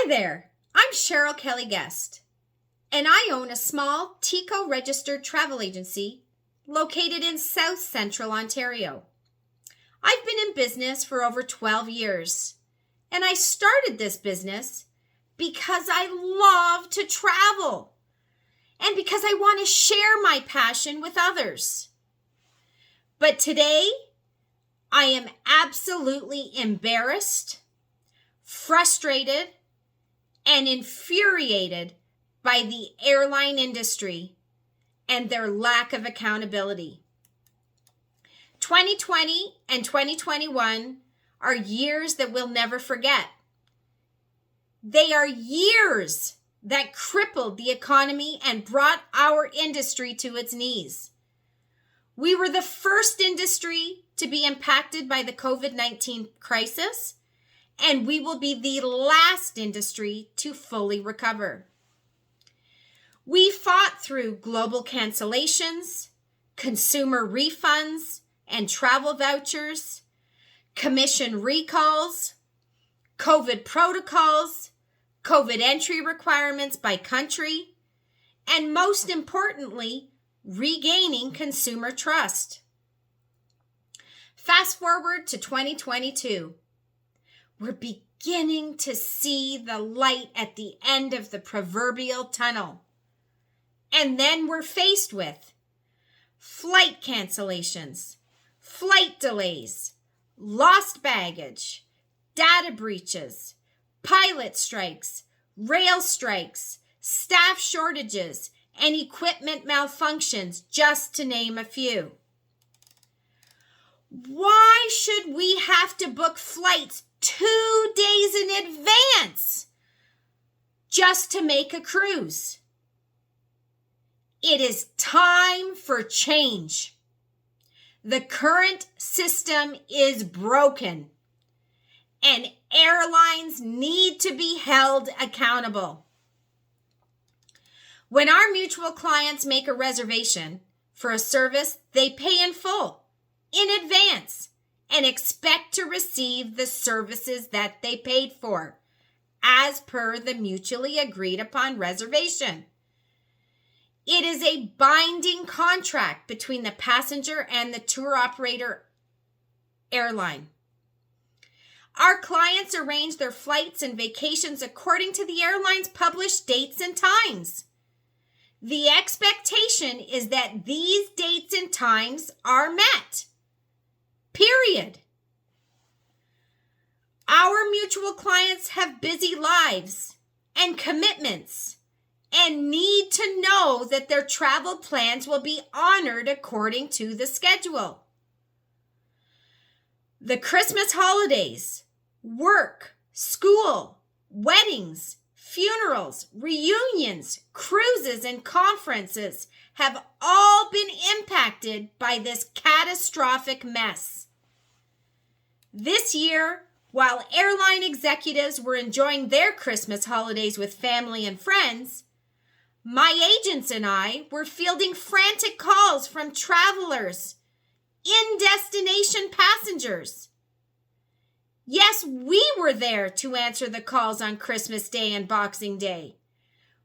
Hi there, I'm Cheryl Kelly Guest, and I own a small TICO-registered travel agency located in South Central Ontario. I've been in business for over 12 years, and I started this business because I love to travel and because I want to share my passion with others. But today, I am absolutely embarrassed, frustrated, and infuriated by the airline industry and their lack of accountability. 2020 and 2021 are years that we'll never forget. They are years that crippled the economy and brought our industry to its knees. We were the first industry to be impacted by the COVID-19 crisis, and we will be the last industry to fully recover. We fought through global cancellations, consumer refunds and travel vouchers, commission recalls, COVID protocols, COVID entry requirements by country, and most importantly, regaining consumer trust. Fast forward to 2022. We're beginning to see the light at the end of the proverbial tunnel. And then we're faced with flight cancellations, flight delays, lost baggage, data breaches, pilot strikes, rail strikes, staff shortages, and equipment malfunctions, just to name a few. Why should we have to book flights 2 days in advance just to make a cruise? It is time for change. The current system is broken, and airlines need to be held accountable. When our mutual clients make a reservation for a service, they pay in full, in advance, and expect to receive the services that they paid for, as per the mutually agreed upon reservation. It is a binding contract between the passenger and the tour operator airline. Our clients arrange their flights and vacations according to the airline's published dates and times. The expectation is that these dates and times are met. Period. Our mutual clients have busy lives and commitments and need to know that their travel plans will be honored according to the schedule. The Christmas holidays, work, school, weddings, funerals, reunions, cruises, and conferences have all been impacted by this catastrophic mess. This year, while airline executives were enjoying their Christmas holidays with family and friends, my agents and I were fielding frantic calls from travelers, in-destination passengers. Yes, we were there to answer the calls on Christmas Day and Boxing Day.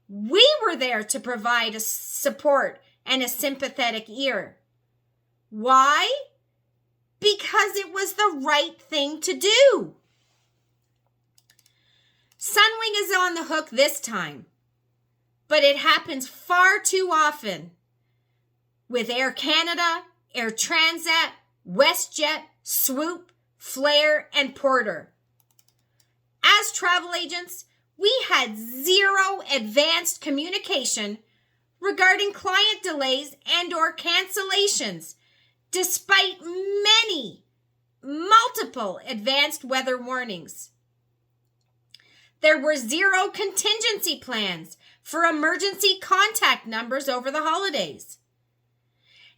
We were there to provide a support and a sympathetic ear. Why? Because it was the right thing to do. Sunwing is on the hook this time, but it happens far too often with Air Canada, Air Transat, WestJet, Swoop, Flair, and Porter. As travel agents, we had zero advanced communication regarding client delays and/or cancellations, despite multiple advanced weather warnings. There were zero contingency plans for emergency contact numbers over the holidays.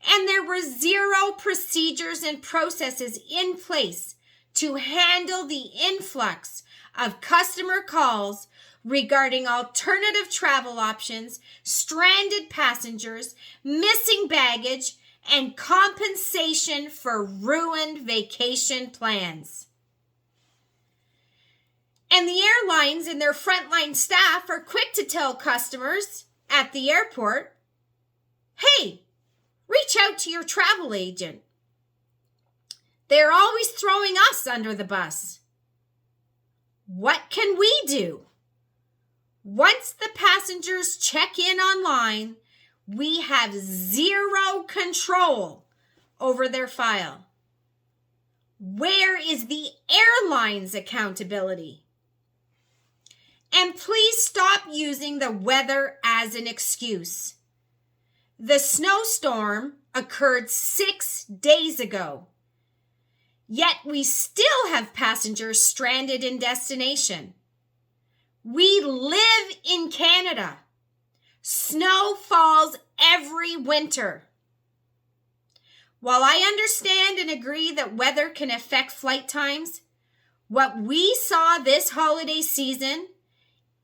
And there were zero procedures and processes in place to handle the influx of customer calls regarding alternative travel options, stranded passengers, missing baggage, and compensation for ruined vacation plans. And the airlines and their frontline staff are quick to tell customers at the airport, hey, reach out to your travel agent. They're always throwing us under the bus. What can we do? Once the passengers check in online, we have zero control over their file. Where is the airline's accountability? And please stop using the weather as an excuse. The snowstorm occurred 6 days ago, yet we still have passengers stranded in destination. We live in Canada. Snow falls every winter. While I understand and agree that weather can affect flight times, what we saw this holiday season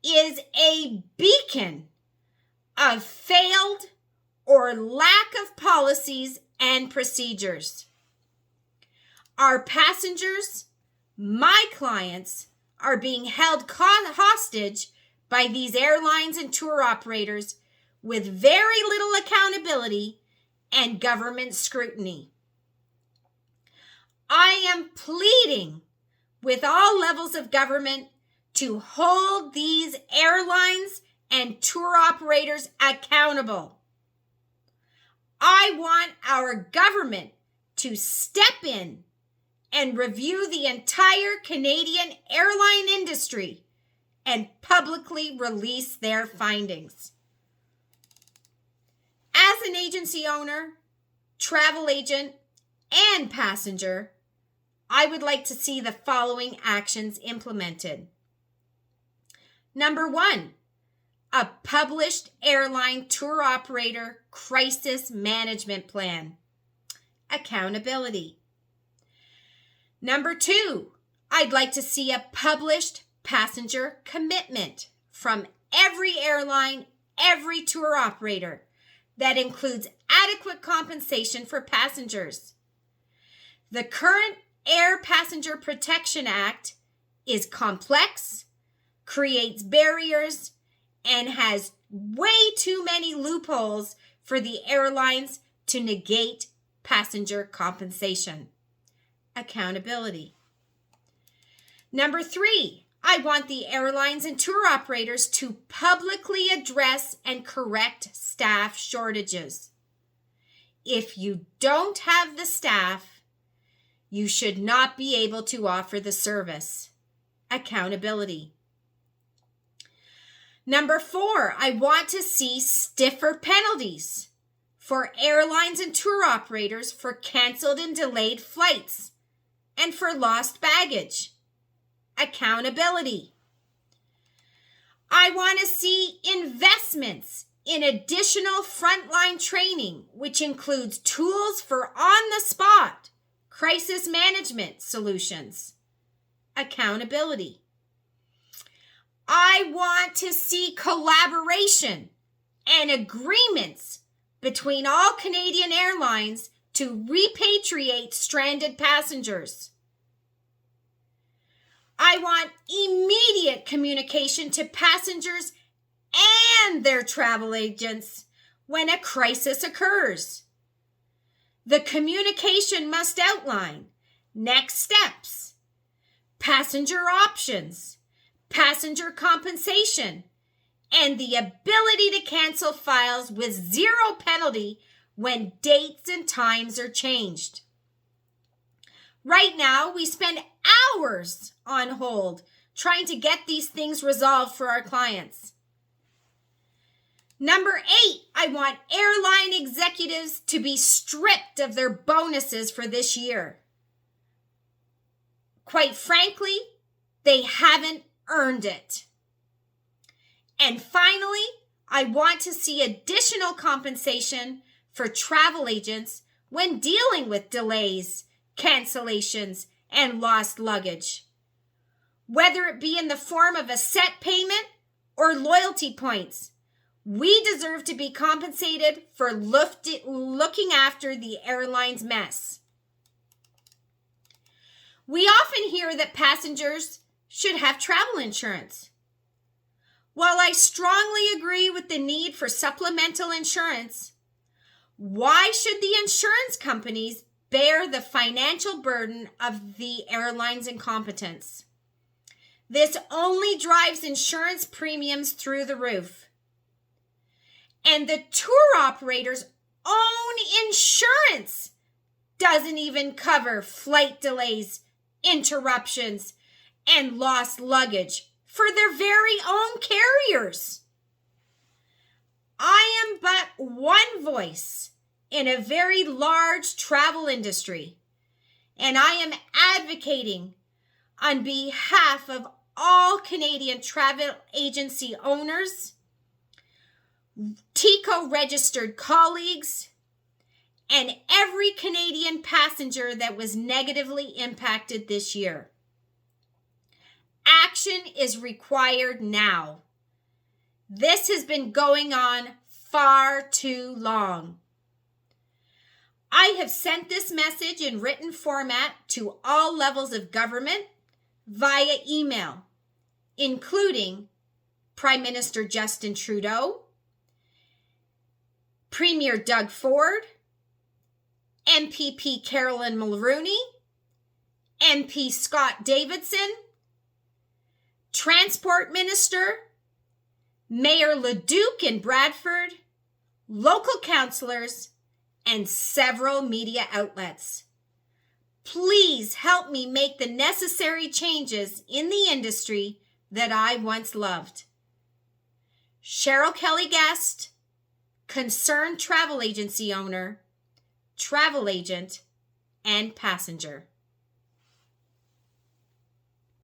is a beacon of failed or lack of policies and procedures. Our passengers, my clients, are being held hostage by these airlines and tour operators with very little accountability and government scrutiny. I am pleading with all levels of government to hold these airlines and tour operators accountable. I want our government to step in and review the entire Canadian airline industry and publicly release their findings. As an agency owner, travel agent, and passenger, I would like to see the following actions implemented. Number 1, a published airline tour operator crisis management plan. Accountability. Number 2, I'd like to see a published passenger commitment from every airline, every tour operator that includes adequate compensation for passengers. The current Air Passenger Protection Act is complex, creates barriers, and has way too many loopholes for the airlines to negate passenger compensation. Accountability. Number 3, I want the airlines and tour operators to publicly address and correct staff shortages. If you don't have the staff, you should not be able to offer the service. Accountability. Number 4, I want to see stiffer penalties for airlines and tour operators for canceled and delayed flights and for lost baggage. Accountability. I want to see investments in additional frontline training, which includes tools for on-the-spot crisis management solutions. Accountability. I want to see collaboration and agreements between all Canadian airlines to repatriate stranded passengers. I want immediate communication to passengers and their travel agents when a crisis occurs. The communication must outline next steps, passenger options, passenger compensation, and the ability to cancel files with zero penalty when dates and times are changed. Right now, we spend hours on hold trying to get these things resolved for our clients. Number 8, I want airline executives to be stripped of their bonuses for this year. Quite frankly, they haven't earned it. And finally, I want to see additional compensation for travel agents when dealing with delays, cancellations, and lost luggage. Whether it be in the form of a set payment or loyalty points, we deserve to be compensated for looking after the airline's mess. We often hear that passengers should have travel insurance. While I strongly agree with the need for supplemental insurance, why should the insurance companies bear the financial burden of the airline's incompetence? This only drives insurance premiums through the roof. And the tour operator's own insurance doesn't even cover flight delays, interruptions, and lost luggage for their very own carriers. I am but one voice in a very large travel industry, and I am advocating on behalf of all Canadian travel agency owners, TICO registered colleagues, and every Canadian passenger that was negatively impacted this year. Action is required now. This has been going on far too long. I have sent this message in written format to all levels of government via email, including Prime Minister Justin Trudeau, Premier Doug Ford, MPP Carolyn Mulroney, MP Scott Davidson, Transport Minister, Mayor LeDuc in Bradford, local councillors, and several media outlets. Please help me make the necessary changes in the industry that I once loved. Cheryl Kelly Guest, concerned travel agency owner, travel agent, and passenger.